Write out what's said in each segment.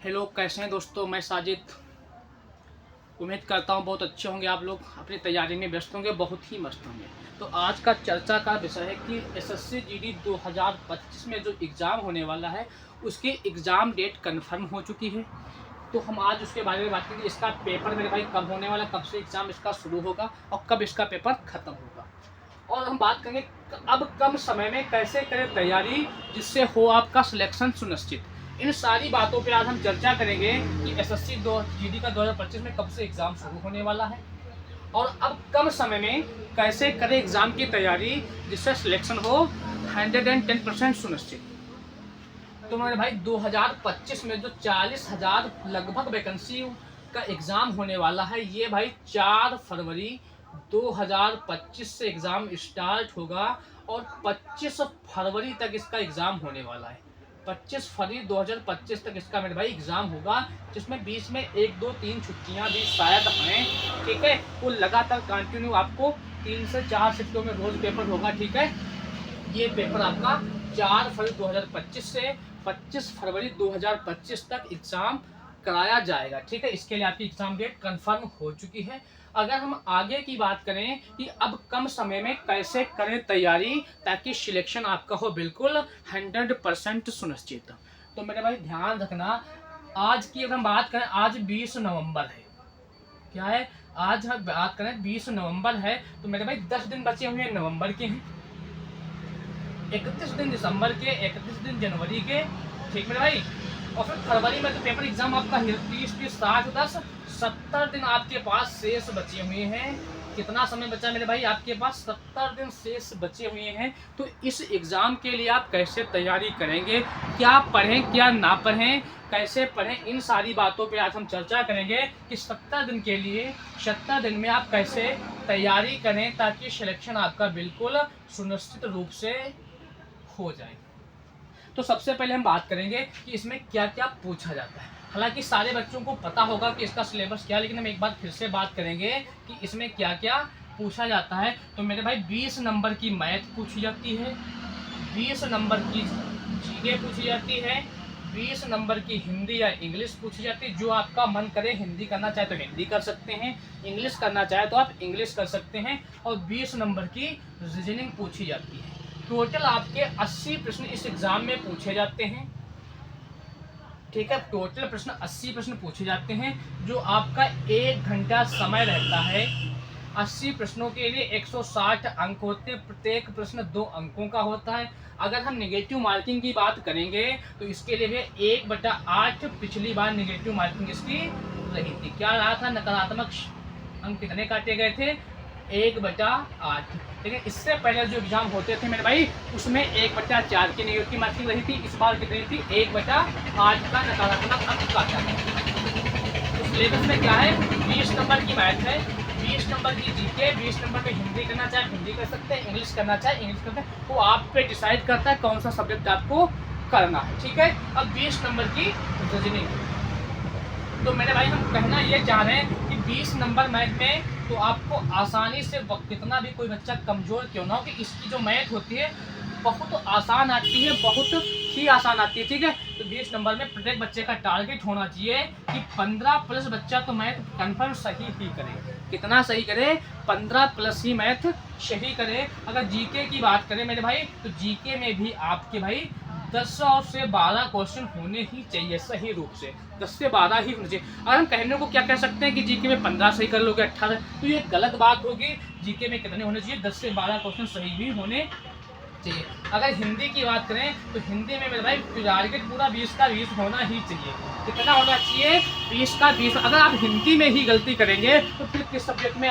Hello, कैसे हैं दोस्तों। मैं साजिद उम्मीद करता हूँ बहुत अच्छे होंगे। आप लोग अपनी तैयारी में व्यस्त होंगे, बहुत ही मस्त होंगे। तो आज का चर्चा का विषय है कि एसएससी जीडी 2025 में जो एग्ज़ाम होने वाला है उसकी एग्ज़ाम डेट कंफर्म हो चुकी है। तो हम आज उसके बारे में बात करेंगे। इसका पेपर मेरे भाई कब होने वाला, कब से एग्ज़ाम इसका शुरू होगा और कब इसका पेपर ख़त्म होगा। और हम बात करेंगे अब कम समय में कैसे करें तैयारी जिससे हो आपका सिलेक्शन सुनिश्चित। इन सारी बातों पे आज हम चर्चा करेंगे कि एसएससी जीडी का 2025 में कब से एग्ज़ाम शुरू होने वाला है और अब कम समय में कैसे करें एग्ज़ाम की तैयारी जिससे सिलेक्शन हो 110% सुनिश्चित। तो मेरे भाई 2025 में जो 40,000 लगभग वैकेंसी का एग्ज़ाम होने वाला है, ये भाई 4 फरवरी 2025 से एग्ज़ाम स्टार्ट होगा और 25 फरवरी तक इसका एग्ज़ाम होने वाला है। 25 फरवरी 2025 तक इसका मेरे भाई एग्ज़ाम होगा, जिसमें बीच में 1, 2, 3 छुट्टियां भी शायद हैं। ठीक है, वो लगातार कंटिन्यू आपको 3 से 4 शिफ्टों में रोज़ पेपर होगा। ठीक है, ये पेपर आपका 4 फरवरी 2025 से 25 फरवरी 2025 तक एग्ज़ाम कराया जाएगा। ठीक है, इसके लिए आपकी एग्ज़ाम डेट कंफर्म हो चुकी है। अगर हम आगे की बात करें कि अब कम समय में कैसे करें तैयारी ताकि सिलेक्शन आपका हो बिल्कुल 100% सुनिश्चित। तो मेरे भाई ध्यान रखना, आज की अगर हम बात करें, आज 20 नवंबर है। क्या है, आज हम बात करें 20 नवंबर है, तो मेरे भाई 10 दिन बचे हुए नवंबर के हैं, 31 दिन दिसंबर के, 31 दिन जनवरी के। ठीक मेरे भाई, और फिर फरवरी में तो पेपर एग्जाम आपका 30, 60, 10, 70 दिन आपके पास शेष बचे हुए हैं। कितना समय बचा मेरे भाई, आपके पास 70 दिन शेष बचे हुए हैं। तो इस एग्ज़ाम के लिए आप कैसे तैयारी करेंगे, क्या पढ़ें क्या ना पढ़ें, कैसे पढ़ें, इन सारी बातों पे आज हम चर्चा करेंगे कि 70 दिन के लिए 70 दिन में आप कैसे तैयारी करें ताकि सिलेक्शन आपका बिल्कुल सुनिश्चित रूप से हो जाए। तो सबसे पहले हम बात करेंगे कि इसमें क्या क्या पूछा जाता है। हालांकि सारे बच्चों को पता होगा कि इसका सिलेबस क्या है, लेकिन हम एक बार फिर से बात करेंगे कि इसमें क्या क्या पूछा जाता है। तो मेरे भाई 20 नंबर की मैथ पूछी जाती है, 20 नंबर की जीके पूछी जाती है, 20 नंबर की हिंदी या इंग्लिश पूछी जाती है। जो आपका मन करे, हिंदी करना चाहे तो हिंदी कर सकते हैं, इंग्लिश करना चाहे तो आप इंग्लिश कर सकते हैं। और 20 नंबर की रीजनिंग पूछी जाती है। टोटल आपके 80 प्रश्न इस एग्जाम में पूछे जाते हैं। ठीक है, टोटल प्रश्न 80 प्रश्न पूछे जाते हैं, जो आपका 1 घंटा समय रहता है। 80 प्रश्नों के लिए 160 अंक होते हैं, प्रत्येक प्रश्न 2 अंकों का होता है। अगर हम नेगेटिव मार्किंग की बात करेंगे तो इसके लिए 1/8 पिछली बार नेगेटिव मार्किंग इसकी रही थी। क्या रहा था, नकारात्मक अंक कितने काटे गए थे, 1/8। लेकिन इससे पहले जो एग्जाम होते थे मेरे भाई, उसमें 1/4 की नेगेटिव मार्किंग रही थी। इस बार कितनी थी, 1/8 का नकारात्मक अंक काटा गया। तो सिलेबस में क्या है, 20 नंबर की मैथ है, 20 नंबर की जीके, 20 नंबर में हिंदी करना चाहे हिंदी कर सकते हैं, इंग्लिश करना चाहे इंग्लिश करते हैं। वो आप पे डिसाइड करता है कौन सा सब्जेक्ट आपको करना है। ठीक है, अब 20 नंबर की रीजनिंग। तो मेरे भाई हम कहना ये चाह रहे हैं कि 20 नंबर मैथ में तो आपको आसानी से, कितना भी कोई बच्चा कमज़ोर क्यों ना हो, कि इसकी जो मैथ होती है बहुत आसान आती है, बहुत ही आसान आती है। ठीक है, तो 20 नंबर में प्रत्येक बच्चे का टारगेट होना चाहिए कि 15+ बच्चा तो मैथ कन्फर्म सही ही करे। कितना सही करे, 15+ ही मैथ सही करे। अगर जीके की बात करें मेरे भाई, तो जीके में भी आपके भाई 10 से 12 क्वेश्चन होने ही चाहिए सही रूप से, 10 से 12 ही होने चाहिए। अगर हम कहने को क्या कह सकते हैं कि जीके में 15 सही कर लोगे 18, तो ये गलत बात होगी। जीके में कितने होने चाहिए, 10 से 12 क्वेश्चन सही भी होने चाहिए। अगर हिंदी की बात करें तो हिंदी में मेरे भाई टारगेट पूरा 20 का 20 होना ही चाहिए। कितना होना चाहिए, 20 का 20। अगर आप हिंदी में ही गलती करेंगे तो फिर किस सब्जेक्ट में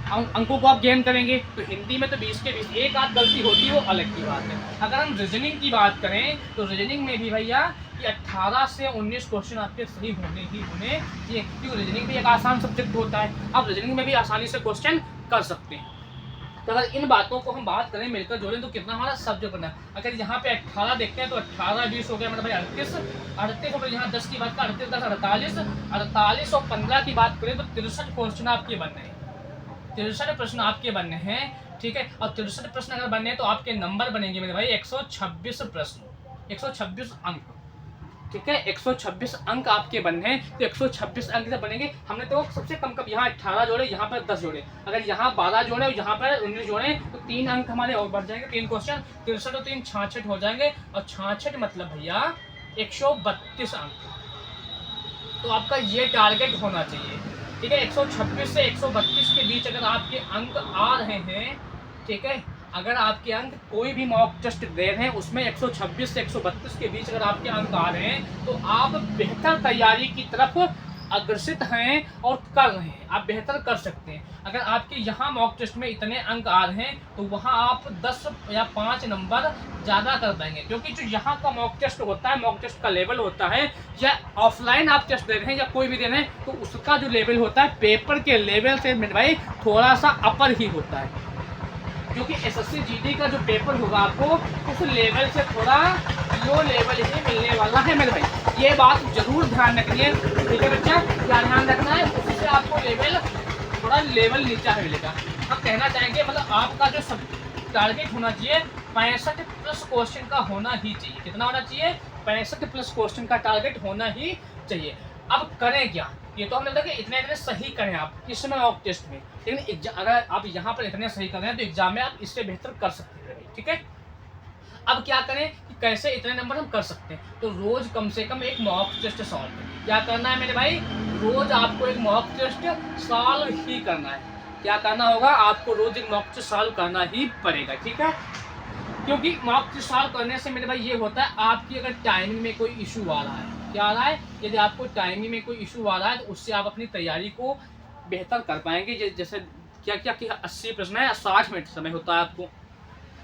अंकों को आप गेन करेंगे। तो हिंदी में तो 20 के 20, एक आध गलती होती है वो अलग की बात है। अगर हम रीजनिंग की बात करें तो रीजनिंग में भी भैया कि 18 से 19 क्वेश्चन आपके सही होने ही होने चाहिए, क्योंकि रीजनिंग भी एक आसान सब्जेक्ट होता है। आप रीजनिंग में भी आसानी से क्वेश्चन कर सकते हैं। तो अगर इन बातों को हम बात करें, मिलकर जोड़ें, तो कितना हमारा सब्जेक्ट बना। अगर यहाँ पे 18 देखते हैं तो 18 20 हो गया मतलब भाई 38 हो गया। यहाँ 10 की बात करें, 38 10 48, 48 और 15 की बात करें तो 63 क्वेश्चन आपके बनने हैं, 63 प्रश्न आपके बनने हैं। ठीक है, और 63 प्रश्न अगर बनने हैं तो आपके नंबर बनेंगे मेरे भाई 126 प्रश्न, 126 अंक। ठीक है। 126 अंक आपके बनने हैं, तो 126 अंक जब बनेंगे, हमने तो सबसे कम कम यहाँ 18 जोड़े, यहाँ पर 10 जोड़े, अगर यहाँ 12 जोड़े और यहाँ पर 19 जोड़े तो 3 अंक हमारे और बढ़ जाएंगे। 3 क्वेश्चन 63 और 3 66 हो जाएंगे, और 66 मतलब भैया 132 अंक। तो आपका ये टारगेट होना चाहिए, ठीक है। 126 से 132 के बीच अगर आपके अंक आ रहे हैं, ठीक है, अगर आपके अंक कोई भी मॉक टेस्ट दे रहे हैं उसमें 126 से 132 के बीच अगर आपके अंक आ रहे हैं, तो आप बेहतर तैयारी की तरफ अग्रसित हैं और कर रहे हैं, आप बेहतर कर सकते हैं। अगर आपके यहाँ मॉक टेस्ट में इतने अंक आ रहे हैं, तो वहाँ आप 10 या 5 नंबर ज़्यादा कर पाएंगे, क्योंकि जो यहाँ का मॉक टेस्ट होता है, मॉक टेस्ट का लेवल होता है, या ऑफलाइन आप टेस्ट दे रहे हैं या कोई भी दे रहे हैं, तो उसका जो लेवल होता है पेपर के लेवल से भाई थोड़ा सा अपर ही होता है, क्योंकि एसएससी जीडी का जो पेपर होगा आपको उस लेवल से थोड़ा लो लेवल ही मिलने वाला है मेरे भाई। ये बात जरूर ध्यान रखिए, ठीक है बच्चा, क्या ध्यान रखना है, उससे आपको लेवल थोड़ा लेवल नीचा मिलेगा। हम कहना चाहेंगे मतलब आपका जो सब टारगेट होना चाहिए 65 प्लस क्वेश्चन का होना ही चाहिए। कितना होना चाहिए? 65 प्लस क्वेश्चन का टारगेट होना ही चाहिए। अब करें क्या, ये तो हमने देखा कि इतने सही करें आप इसमें मॉक टेस्ट में, लेकिन अगर आप यहाँ पर इतने सही कर रहे हैं तो एग्जाम में आप इससे बेहतर कर सकते हैं, ठीक है। अब क्या करें कि कैसे इतने नंबर हम कर सकते हैं, तो रोज कम से कम एक मॉक टेस्ट सॉल्व करें। क्या करना है मेरे भाई? रोज आपको एक मॉक टेस्ट सॉल्व ही करना है। क्या करना होगा? आपको रोज एक मॉक टेस्ट सॉल्व करना ही पड़ेगा, ठीक है। क्योंकि मॉक टेस्ट सॉल्व करने से मेरे भाई ये होता है, आपकी अगर टाइमिंग में कोई इशू आ रहा है, क्या आ रहा है, यदि आपको टाइमिंग में कोई इशू आ रहा है तो उससे आप अपनी तैयारी को बेहतर कर पाएंगे। जैसे क्या क्या कि 80 प्रश्न है, 60 मिनट समय होता है आपको,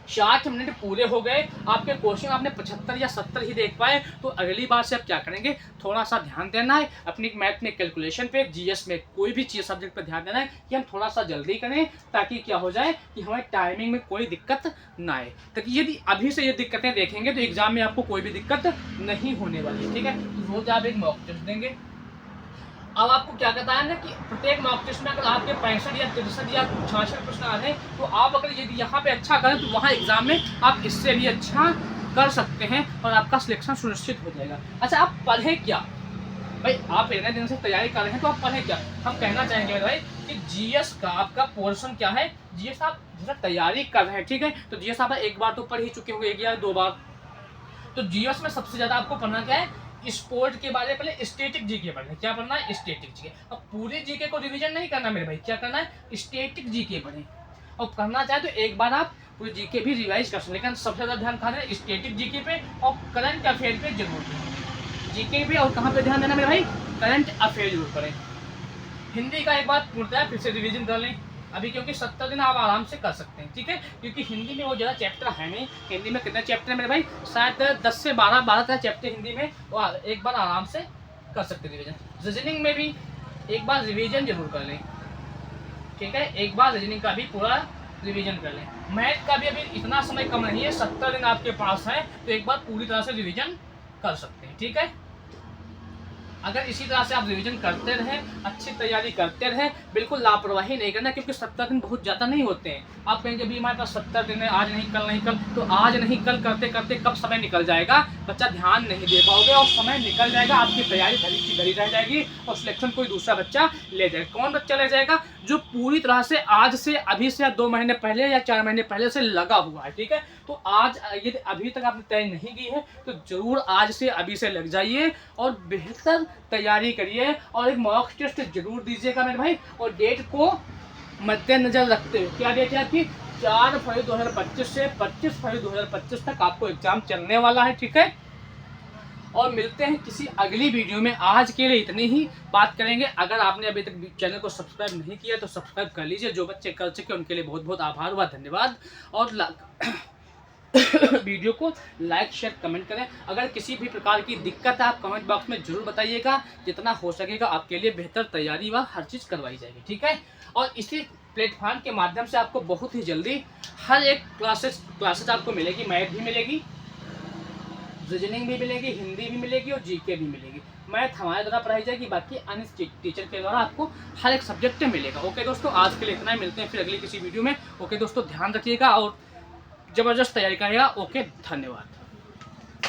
60 मिनट पूरे हो गए, आपके क्वेश्चन आपने 75 या 70 ही देख पाए, तो अगली बार से आप क्या करेंगे, थोड़ा सा ध्यान देना है अपनी मैथ में, कैलकुलेशन पे, जीएस में, कोई भी चीज़ सब्जेक्ट पर ध्यान देना है कि हम थोड़ा सा जल्दी करें, ताकि क्या हो जाए कि हमारे टाइमिंग में कोई दिक्कत ना आए। ताकि यदि अभी से ये दिक्कतें देखेंगे तो एग्जाम में आपको कोई भी दिक्कत नहीं होने वाली है, ठीक है। तो रोज आप एक मॉक टेस्ट देंगे। अब आपको क्या कहता है ना कि प्रत्येक मॉक टेस्ट में अगर आपके 65 या 63 या 66 प्रश्न आ रहे हैं, तो आप अगर यदि यहाँ पे अच्छा करें तो वहाँ एग्जाम में आप इससे भी अच्छा कर सकते हैं और आपका सिलेक्शन सुनिश्चित हो जाएगा। अच्छा, आप पढ़ें क्या भाई? आप इतने दिन से तैयारी कर रहे हैं तो आप पढ़ें क्या? हम कहना चाहेंगे भाई कि जीएस का आपका पोर्शन क्या है, जीएस आप जैसे तैयारी कर रहे हैं, ठीक है, तो जीएस आप एक बार तो पढ़ ही चुके होंगे, 1 या 2 बार। तो जीएस में सबसे ज़्यादा आपको पढ़ना क्या है? स्पोर्ट के बारे में पहले स्टैटिक जीके पढ़ना है। क्या पढ़ना है? Static GK. अब पूरे जीके को रिवीजन नहीं करना मेरे भाई, क्या करना है? स्टैटिक जीके पढ़ें। और करना चाहे तो एक बार आप पूरी जीके भी रिवाइज कर सकते, लेकिन सबसे ज़्यादा ध्यान कहाँ देना? स्टैटिक जीके पे और करंट अफेयर पे जरूर दें। जीके पे और कहाँ पे ध्यान देना मेरे भाई? करंट अफेयर जरूर करें। हिंदी का एक बार पूर्णतः फिर से रिवीजन कर लें अभी, क्योंकि 70 दिन आप आराम से कर सकते हैं, ठीक है। क्योंकि हिंदी में वो ज़्यादा चैप्टर है नहीं। हिंदी में कितने चैप्टर है मेरे भाई? शायद 10 से 12 चैप्टर हिंदी में, वो एक बार आराम से कर सकते हैं रिवीजन। रीजनिंग में भी एक बार रिवीजन जरूर कर लें, ठीक है, एक बार रीजनिंग का भी पूरा रिवीजन कर लें। मैथ का भी अभी इतना समय कम नहीं है, 70 दिन आपके पास है, तो एक बार पूरी तरह से रिवीजन कर सकते हैं, ठीक है। अगर इसी तरह से आप रिवीजन करते रहें, अच्छी तैयारी करते रहें, बिल्कुल लापरवाही नहीं करना, क्योंकि 70 दिन बहुत ज़्यादा नहीं होते हैं। आप कहेंगे अभी हमारे पास 70 दिन है, आज नहीं कल नहीं कल, तो आज नहीं कल करते करते कब समय निकल जाएगा, बच्चा ध्यान नहीं दे पाओगे और समय निकल जाएगा, आपकी तैयारी धरी की धरी रह जाएगी और सिलेक्शन कोई दूसरा बच्चा ले जाएगा। कौन बच्चा ले जाएगा? जो पूरी तरह से आज से, अभी से 2 महीने पहले या 4 महीने पहले से लगा हुआ है, ठीक है। तो आज यदि अभी तक आपने तय नहीं की है तो जरूर आज से अभी से लग जाइए और बेहतर तैयारी करिए और एक मॉक टेस्ट जरूर दीजिएगा मेरे भाई। और डेट को मद्देनजर रखते हुए, क्या डेट है आपकी? 4 फरवरी 2025 से 25 फरवरी 2025 तक आपको एग्जाम चलने वाला है, ठीक है। और मिलते हैं किसी अगली वीडियो में। आज के लिए इतनी ही बात करेंगे। अगर आपने अभी तक चैनल को सब्सक्राइब नहीं किया तो सब्सक्राइब कर लीजिए। जो बच्चे कर चुके उनके लिए बहुत बहुत आभार व धन्यवाद। और वीडियो को लाइक शेयर कमेंट करें। अगर किसी भी प्रकार की दिक्कत है आप कमेंट बॉक्स में जरूर बताइएगा, जितना हो सकेगा आपके लिए बेहतर तैयारी व हर चीज़ करवाई जाएगी, ठीक है। और इसी प्लेटफॉर्म के माध्यम से आपको बहुत ही जल्दी हर एक क्लासेस आपको मिलेगी। मैथ भी मिलेगी, रीजनिंग भी मिलेगी, हिंदी भी मिलेगी और जीके भी मिलेगी। मैथ हमारे द्वारा पढ़ाई जाएगी, बाकी अन्य टीचर के द्वारा आपको हर एक सब्जेक्ट मिलेगा। ओके दोस्तों, आज के लिए इतना ही। मिलते हैं फिर अगली किसी वीडियो में। ओके दोस्तों, ध्यान रखिएगा और ज़बरदस्त तैयारी करिएगा। ओके, धन्यवाद।